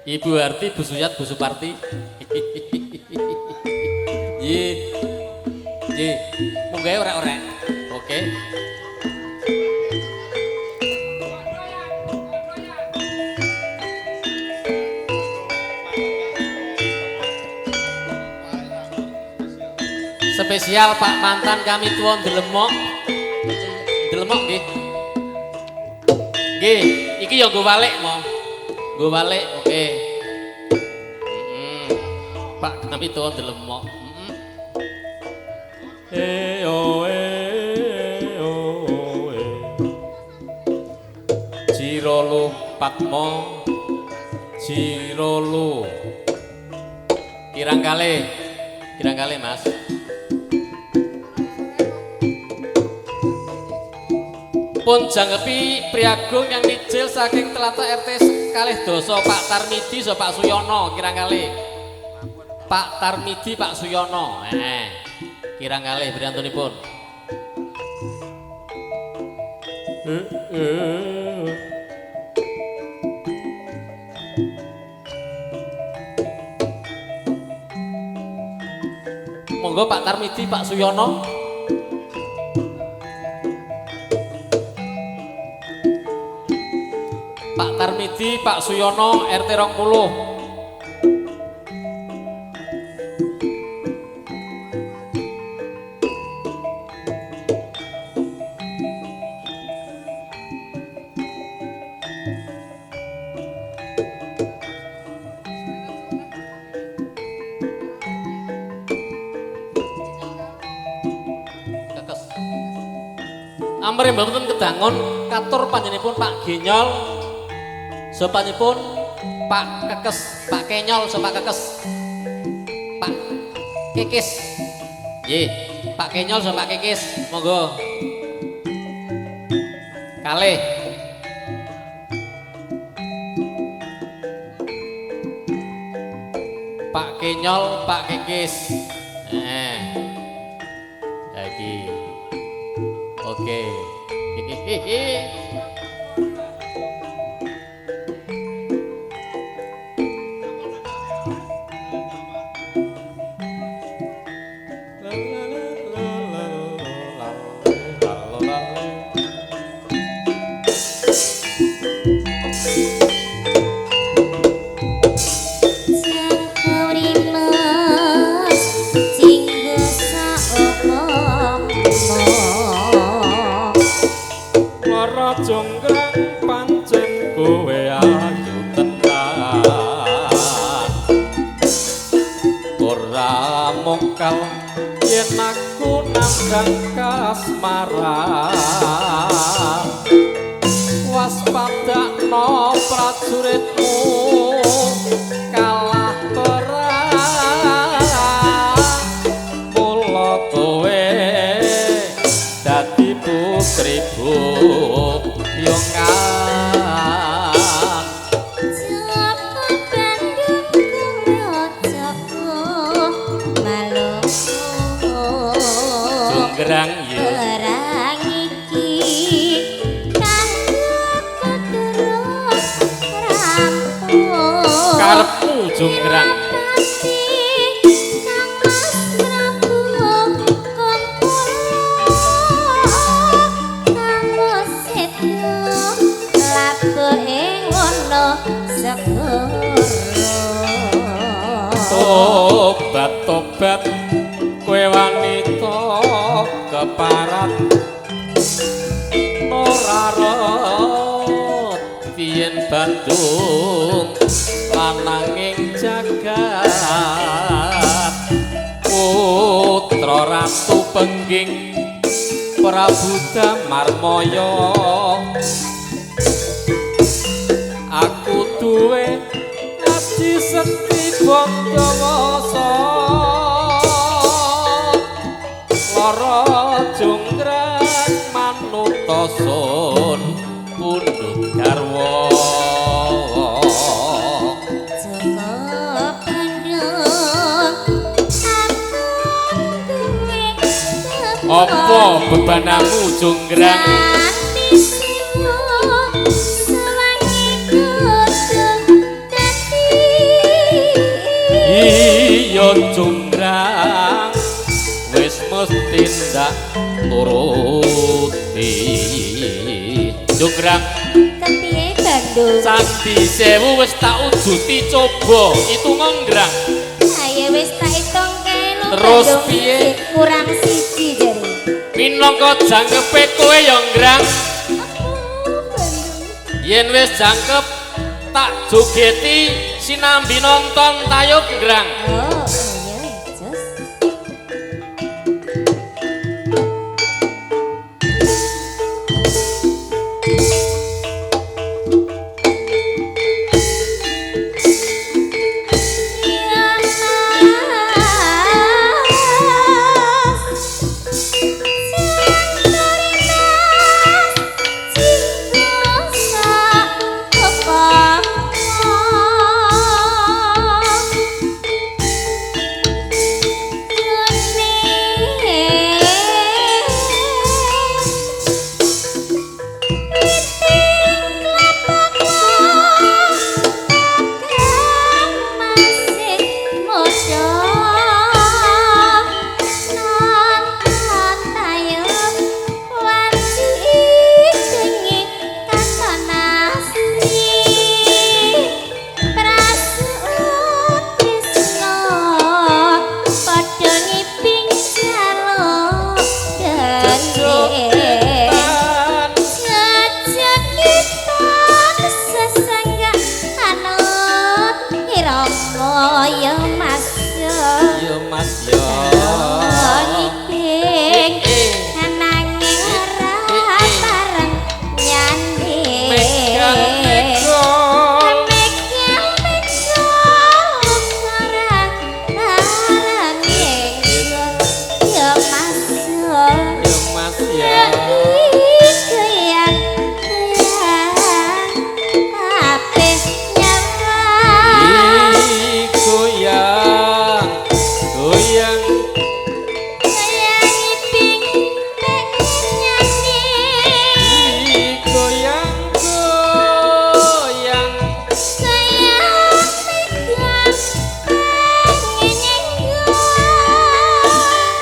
Ibu Harti, Bu Suyat, Bu Suparti. Ye, ye, munggah orek-orek. Oke. Spesial Pak mantan kami tuan Delemok. Delemok nggih. Nggih, iki ya nggo balik mo. Nggo balik, oke. Pak kami tuan Delemok. Cirolo Patmo Cirolo Kirang kali Mas. Pun janggepi Priagung yang nicil saking Telata RT kalih doso Pak Tarmidi so Pak Suyono kirang kali. Pak Tarmidi Pak Suyono kirang kali briyantunipun. Monggo Pak Tarmidi Pak Suyono. Pak Tarmidi Pak Suyono RT 20. Amrih mboten kedangon katur panjenenganipun Pak Genyol sopanipun Pak Kekes, Pak Kenyol so Pak Kekes, Pak Kekis. Nggih, Pak Kenyol so Pak Kekis, monggo. Kalih. Pak Kenyol, Pak Kekis. Lagi. Oke. Jonggrang pancen kowe ayu tenan ora mongkal yen aku nandang kasmaran waspadakno prajuritmu kalah perang mula kowe dadi putriku Yongan Joko bandung kurojoku Maluku Jonggrang ya Perang iki kanggo terus rampung karepmu Jonggrang Tobat-tobat kowe wanita keparat ora rot yen Bandung lananging jagat putra ratu pengging Prabu Damarmaya aku duwe ati sekti Bangdawasa lara jonggrang manuta sun pundhut garwa Joko bandung aku duwe apa bebanamu Jonggrang Sewangi kudu dadi Jonggrang kepiye Bandung Sandi sewu wis tak ujuti coba itu ngonggrang ayo wis tak hitung kene Terus piye? kurang siji jare minangka jangkepe kowe ya nggrang yen wis jangkep tak jogeti sinambi nonton tayub nggrang oh iya jos ya mas ya mas ya ngiping nanging ora bareng nyandi megang ya mas ya mas ya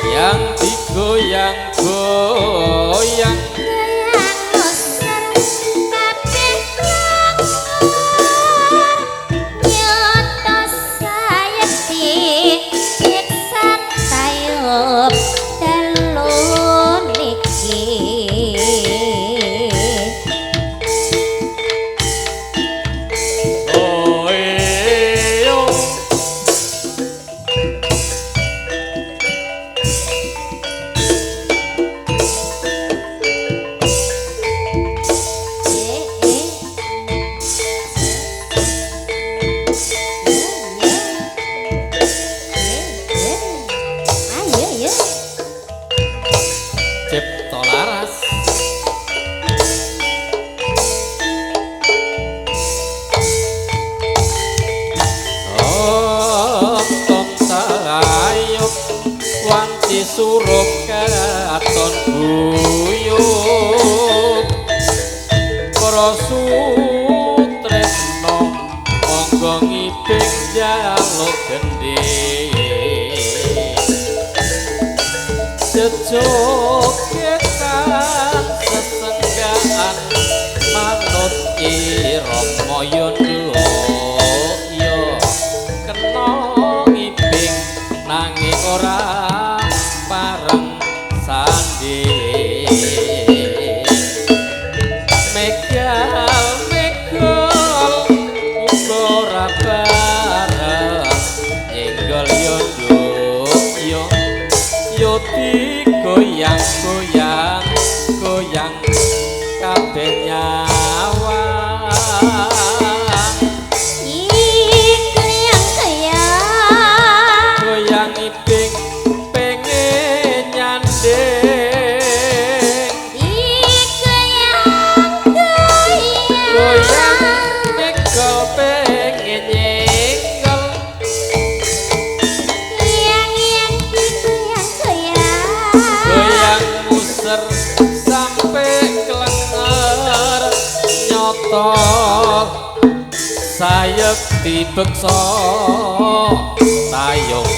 yang digoyang-goyang Cipta laras tonton sayup wanci suruh katon buyut para sutresno monggo ngiping jaluk gendhe sejogetan sesenggaan manut irama yondo yo kena ngiping nanging ora pareng sandi megal uga ora bareng nyenggol yondo yo digoyang-goyang goyang kabeh nyawa goyang iping pengen nyanding goyang mega pengen nyenggol goyang muser sampai kelenger nyoto sayep dibeksa tayung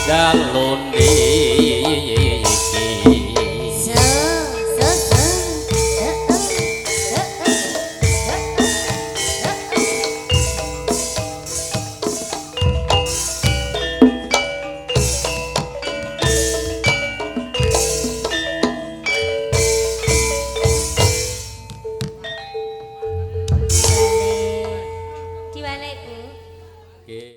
dalune